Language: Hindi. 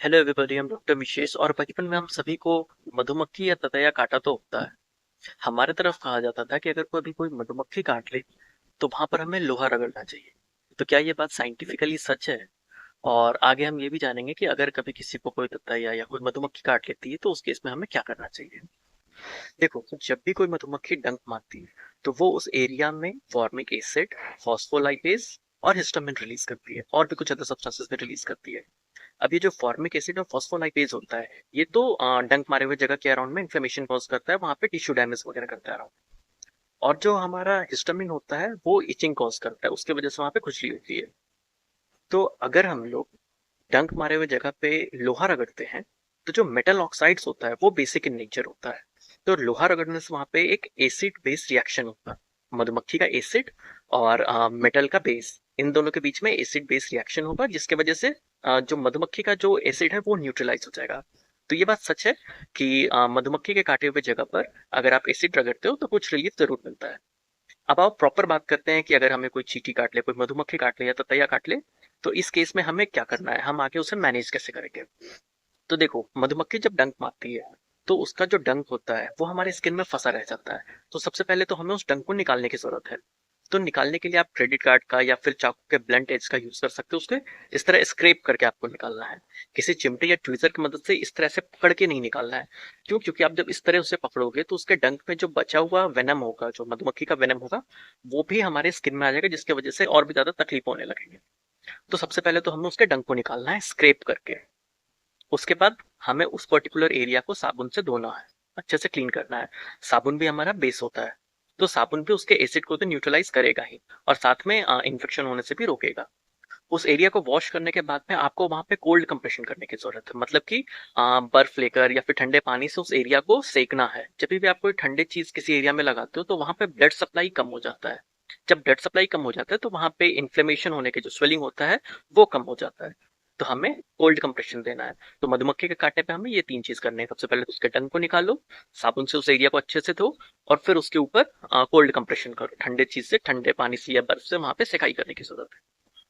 हेलो एवरीबॉडी, हम डॉक्टर विशेष। और बचपन में हम सभी को मधुमक्खी या ततैया काटा तो होता है। हमारे तरफ कहा जाता था कि अगर कोई मधुमक्खी काट ले तो वहां पर हमें लोहा रगड़ना चाहिए। तो क्या ये बात साइंटिफिकली सच है? और आगे हम ये भी जानेंगे कि अगर कभी किसी को कोई ततैया या कोई मधुमक्खी काट लेती है तो उस केस में हमें क्या करना चाहिए। देखो, जब भी कोई मधुमक्खी डंक मारती है तो वो उस एरिया में फॉर्मिक एसिड, फॉस्फोलाइपेज और हिस्टामिन रिलीज करती है, और भी कुछ अदर सब्सटेंसेस भी रिलीज करती है। अब ये जो फॉर्मिक एसिड और फॉस्फोलाइपेज होता है, ये तो डंक मारे हुए जगह के अराउंड में इन्फ्लेमेशन कॉज करता है, वहां पे टिश्यू डैमेज वगैरह करता है अराउंड। और जो हमारा हिस्टामिन होता है वो इचिंग कॉज करता है, उसकी वजह से वहां पे खुजली होती है। तो अगर हम लोग डंक मारे हुए जगह पे लोहा रगड़ते हैं तो जो मेटल ऑक्साइड्स होता है वो बेसिक इन नेचर होता है। तो लोहा रगड़ने से वहां पे एक एसिड बेस रिएक्शन होता है। मधुमक्खी का एसिड और मेटल का बेस, इन दोनों के बीच में एसिड बेस रिएक्शन होगा, जिसके वजह से जो मधुमक्खी का जो एसिड है वो न्यूट्रलाइज हो जाएगा। तो ये बात सच है कि मधुमक्खी के काटे हुए जगह पर अगर आप एसिड रगड़ते हो तो कुछ रिलीफ जरूर मिलता है। अब आप प्रॉपर बात करते हैं कि अगर हमें कोई चींटी काट ले, कोई मधुमक्खी काट ले या ततैया काट ले, तो इस केस में हमें क्या करना है, हम आगे उसे मैनेज कैसे करेंगे। तो देखो, मधुमक्खी जब डंक मारती है तो उसका जो डंक होता है वो हमारे स्किन में फंसा रह जाता है। तो सबसे पहले तो हमें उस डंक को निकालने की जरूरत है। तो निकालने के लिए आप क्रेडिट कार्ड का या फिर चाकू के ब्लंट एज का यूज कर सकते हो। उसके इस तरह स्क्रैप करके आपको निकालना है। किसी चिमटे या ट्वीजर की मदद से इस तरह से पकड़ के नहीं निकालना है। क्यों? क्योंकि आप जब इस तरह उसे पकड़ोगे तो उसके डंक में जो बचा हुआ वेनम होगा, जो मधुमक्खी का वेनम होगा, वो भी हमारे स्किन में आ जाएगा, जिसकी वजह से और भी ज्यादा तकलीफ होने लगेगी। तो सबसे पहले तो हमें उसके डंक को निकालना है स्क्रैप करके। उसके बाद हमें उस पर्टिकुलर एरिया को साबुन से धोना है, अच्छे से क्लीन करना है। साबुन भी हमारा बेस होता है, तो साबुन भी उसके एसिड को तो न्यूट्रलाइज करेगा ही, और साथ में इन्फेक्शन होने से भी रोकेगा। उस एरिया को वॉश करने के बाद में आपको वहां पे कोल्ड कंप्रेशन करने की जरूरत है, मतलब कि बर्फ लेकर या फिर ठंडे पानी से उस एरिया को सेकना है। जब भी आप कोई ठंडे चीज किसी एरिया में लगाते हो तो वहां पे ब्लड सप्लाई कम हो जाता है। जब ब्लड सप्लाई कम हो जाता है तो वहां पे इन्फ्लेमेशन होने के जो स्वेलिंग होता है वो कम हो जाता है। तो हमें कोल्ड कंप्रेशन देना है। तो मधुमक्खी के काटने पे हमें ये तीन चीज करनी है। सबसे पहले तो उसके डंक को निकालो, साबुन से उस एरिया को अच्छे से धो, और फिर उसके ऊपर कोल्ड कंप्रेशन करो, ठंडे चीज से, ठंडे पानी से या बर्फ से वहां पे सेकाई करने की जरूरत है।